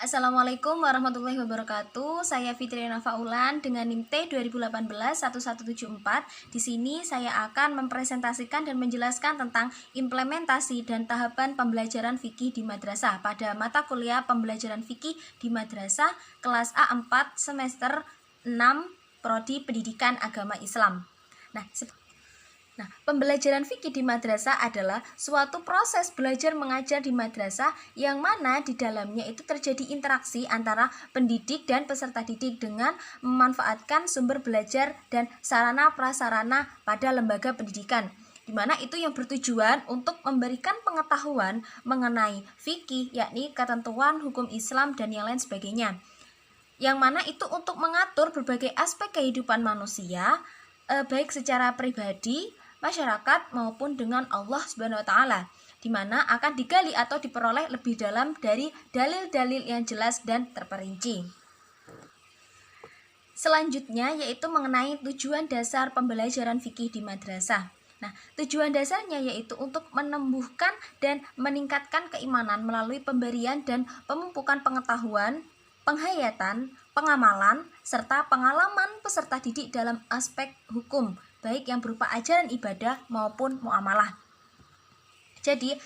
Assalamualaikum warahmatullahi wabarakatuh. Saya Fitriana Faulan dengan NIM T 2018-1174. Di sini saya akan mempresentasikan dan menjelaskan tentang implementasi dan tahapan pembelajaran fikih di madrasah pada mata kuliah pembelajaran fikih di madrasah kelas A4 semester 6 Prodi Pendidikan Agama Islam. Pembelajaran fikih di madrasah adalah suatu proses belajar mengajar di madrasah yang mana di dalamnya itu terjadi interaksi antara pendidik dan peserta didik dengan memanfaatkan sumber belajar dan sarana prasarana pada lembaga pendidikan, di mana itu yang bertujuan untuk memberikan pengetahuan mengenai fikih, yakni ketentuan hukum Islam dan yang lain sebagainya, yang mana itu untuk mengatur berbagai aspek kehidupan manusia, baik secara pribadi, masyarakat maupun dengan Allah Subhanahu wa taala, di mana akan digali atau diperoleh lebih dalam dari dalil-dalil yang jelas dan terperinci. Selanjutnya yaitu mengenai tujuan dasar pembelajaran fikih di madrasah. Tujuan dasarnya yaitu untuk menumbuhkan dan meningkatkan keimanan melalui pemberian dan pemupukan pengetahuan, penghayatan, pengamalan, serta pengalaman peserta didik dalam aspek hukum, baik yang berupa ajaran ibadah maupun muamalah. Jadi,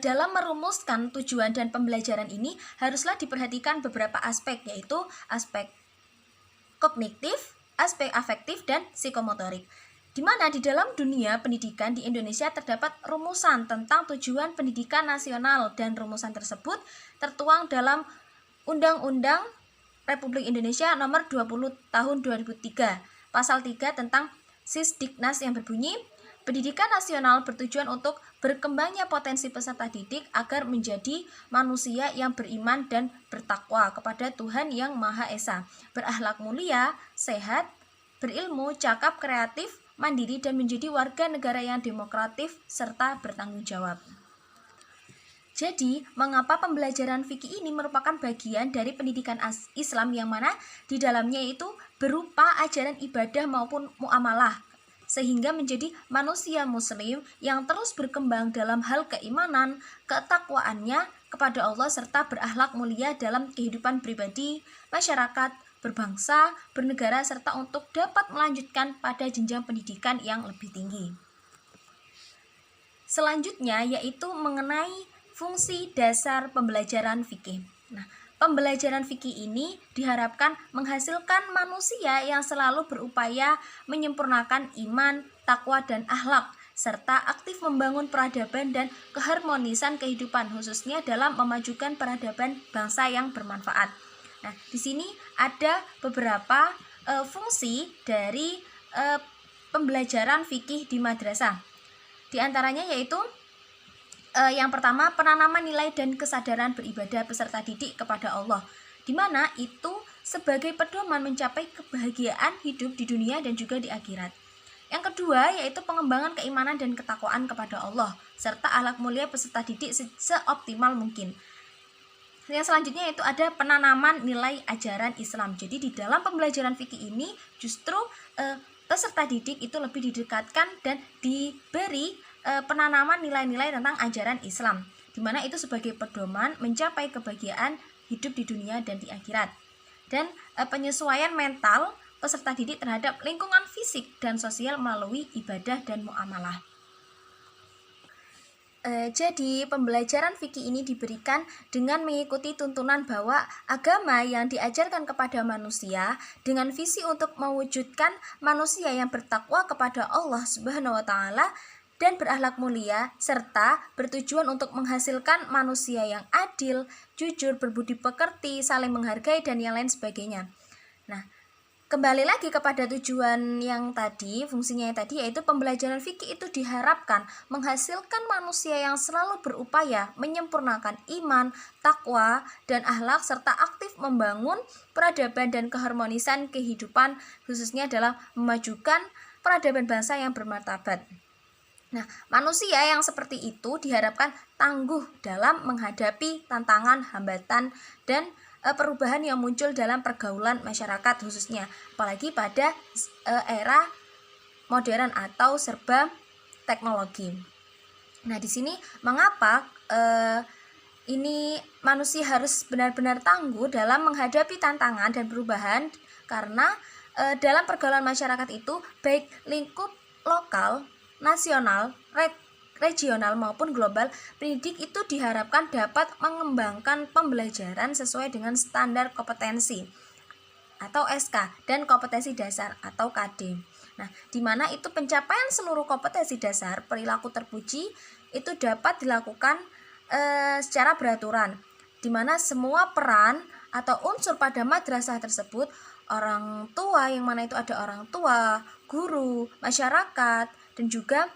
dalam merumuskan tujuan dan pembelajaran ini haruslah diperhatikan beberapa aspek, yaitu aspek kognitif, aspek afektif, dan psikomotorik. Di mana di dalam dunia pendidikan di Indonesia terdapat rumusan tentang tujuan pendidikan nasional, dan rumusan tersebut tertuang dalam Undang-Undang Republik Indonesia Nomor 20 Tahun 2003, Pasal 3 tentang Sisdiknas yang berbunyi, pendidikan nasional bertujuan untuk berkembangnya potensi peserta didik agar menjadi manusia yang beriman dan bertakwa kepada Tuhan Yang Maha Esa, berakhlak mulia, sehat, berilmu, cakap, kreatif, mandiri, dan menjadi warga negara yang demokratif serta bertanggung jawab. Jadi, mengapa pembelajaran fikih ini merupakan bagian dari pendidikan Islam yang mana di dalamnya itu berupa ajaran ibadah maupun muamalah, sehingga menjadi manusia muslim yang terus berkembang dalam hal keimanan, ketakwaannya kepada Allah, serta berakhlak mulia dalam kehidupan pribadi, masyarakat, berbangsa, bernegara, serta untuk dapat melanjutkan pada jenjang pendidikan yang lebih tinggi. Selanjutnya yaitu mengenai fungsi dasar pembelajaran fikih. Pembelajaran fikih ini diharapkan menghasilkan manusia yang selalu berupaya menyempurnakan iman, takwa, dan akhlak, serta aktif membangun peradaban dan keharmonisan kehidupan, khususnya dalam memajukan peradaban bangsa yang bermanfaat. Di sini ada beberapa fungsi dari pembelajaran fikih di madrasah. Di antaranya yaitu yang pertama, penanaman nilai dan kesadaran beribadah peserta didik kepada Allah, di mana itu sebagai pedoman mencapai kebahagiaan hidup di dunia dan juga di akhirat. Yang kedua yaitu pengembangan keimanan dan ketakwaan kepada Allah, serta akhlak mulia peserta didik seoptimal mungkin. Yang selanjutnya itu ada penanaman nilai ajaran Islam. Jadi di dalam pembelajaran fikih ini justru peserta didik itu lebih didekatkan dan diberi penanaman nilai-nilai tentang ajaran Islam, di mana itu sebagai pedoman mencapai kebahagiaan hidup di dunia dan di akhirat. Dan penyesuaian mental peserta didik terhadap lingkungan fisik dan sosial melalui ibadah dan muamalah. Jadi pembelajaran fikih ini diberikan dengan mengikuti tuntunan bahwa agama yang diajarkan kepada manusia dengan visi untuk mewujudkan manusia yang bertakwa kepada Allah Subhanahu wa taala dan berakhlak mulia, serta bertujuan untuk menghasilkan manusia yang adil, jujur, berbudi pekerti, saling menghargai, dan yang lain sebagainya. Kembali lagi kepada tujuan yang tadi, fungsinya yang tadi, yaitu pembelajaran fikih itu diharapkan menghasilkan manusia yang selalu berupaya menyempurnakan iman, takwa, dan akhlak, serta aktif membangun peradaban dan keharmonisan kehidupan, khususnya dalam memajukan peradaban bangsa yang bermartabat. Manusia yang seperti itu diharapkan tangguh dalam menghadapi tantangan, hambatan, dan perubahan yang muncul dalam pergaulan masyarakat khususnya, apalagi pada era modern atau serba teknologi. Di sini mengapa ini manusia harus benar-benar tangguh dalam menghadapi tantangan dan perubahan karena dalam pergaulan masyarakat itu baik lingkup lokal, nasional, regional maupun global, pendidik itu diharapkan dapat mengembangkan pembelajaran sesuai dengan standar kompetensi atau SK dan kompetensi dasar atau KD. Nah, di mana itu pencapaian seluruh kompetensi dasar perilaku terpuji itu dapat dilakukan secara beraturan, di mana semua peran atau unsur pada madrasah tersebut, orang tua yang mana itu ada orang tua, guru, masyarakat, dan juga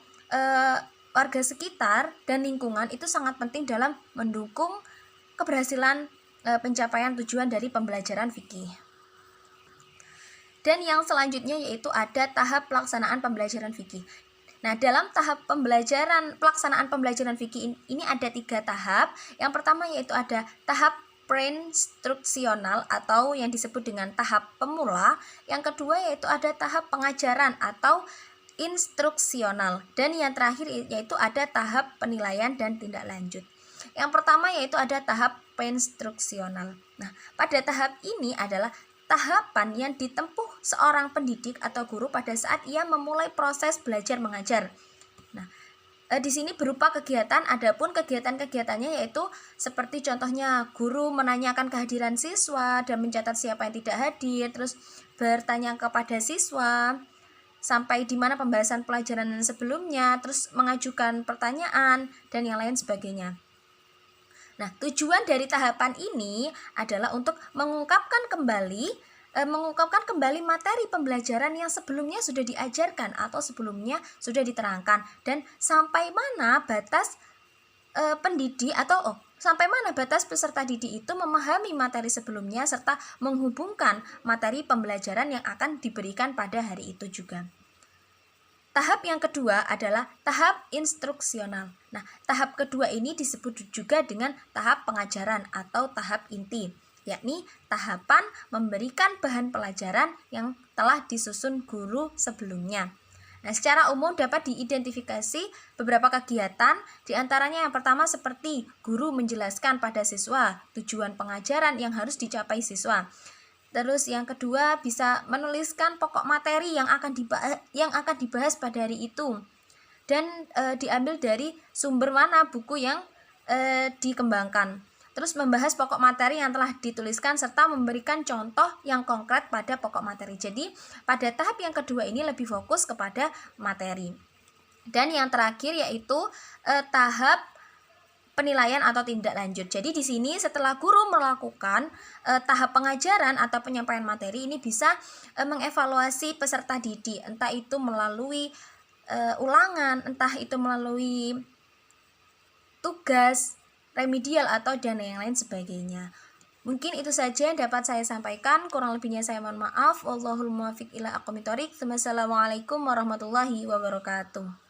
warga sekitar dan lingkungan itu sangat penting dalam mendukung keberhasilan pencapaian tujuan dari pembelajaran fikih. Dan yang selanjutnya yaitu ada tahap pelaksanaan pembelajaran fikih. Nah, dalam tahap pelaksanaan pembelajaran fikih ini ada 3 tahap. Yang pertama yaitu ada tahap pre-instruksional atau yang disebut dengan tahap pemula. Yang kedua yaitu ada tahap pengajaran atau instruksional. Dan yang terakhir yaitu ada tahap penilaian dan tindak lanjut. Yang pertama yaitu ada tahap pre-instruksional. Nah, pada tahap ini adalah tahapan yang ditempuh seorang pendidik atau guru pada saat ia memulai proses belajar mengajar. Nah, di sini berupa kegiatan, adapun kegiatan-kegiatannya yaitu seperti contohnya guru menanyakan kehadiran siswa dan mencatat siapa yang tidak hadir, terus bertanya kepada siswa sampai di mana pembahasan pelajaran sebelumnya, terus mengajukan pertanyaan dan yang lain sebagainya. Nah, tujuan dari tahapan ini adalah untuk mengungkapkan kembali materi pembelajaran yang sebelumnya sudah diajarkan atau sebelumnya sudah diterangkan, dan sampai mana batas sampai mana batas peserta didik itu memahami materi sebelumnya serta menghubungkan materi pembelajaran yang akan diberikan pada hari itu juga. Tahap yang kedua adalah tahap instruksional. Nah, tahap kedua ini disebut juga dengan tahap pengajaran atau tahap inti, yakni tahapan memberikan bahan pelajaran yang telah disusun guru sebelumnya. Nah, secara umum dapat diidentifikasi beberapa kegiatan, diantaranya yang pertama seperti guru menjelaskan pada siswa tujuan pengajaran yang harus dicapai siswa. Terus yang kedua bisa menuliskan pokok materi yang akan dibahas pada hari itu, dan diambil dari sumber mana buku yang dikembangkan. Terus membahas pokok materi yang telah dituliskan serta memberikan contoh yang konkret pada pokok materi. Jadi pada tahap yang kedua ini lebih fokus kepada materi. Dan yang terakhir yaitu tahap penilaian atau tindak lanjut. Jadi di sini setelah guru melakukan tahap pengajaran atau penyampaian materi, ini bisa mengevaluasi peserta didik, entah itu melalui ulangan, entah itu melalui tugas remedial atau dan yang lain sebagainya. Mungkin itu saja yang dapat saya sampaikan, kurang lebihnya saya mohon maaf. Wallahul muwaffiq ila aqwamit thoriq. Wassalamualaikum warahmatullahi wabarakatuh.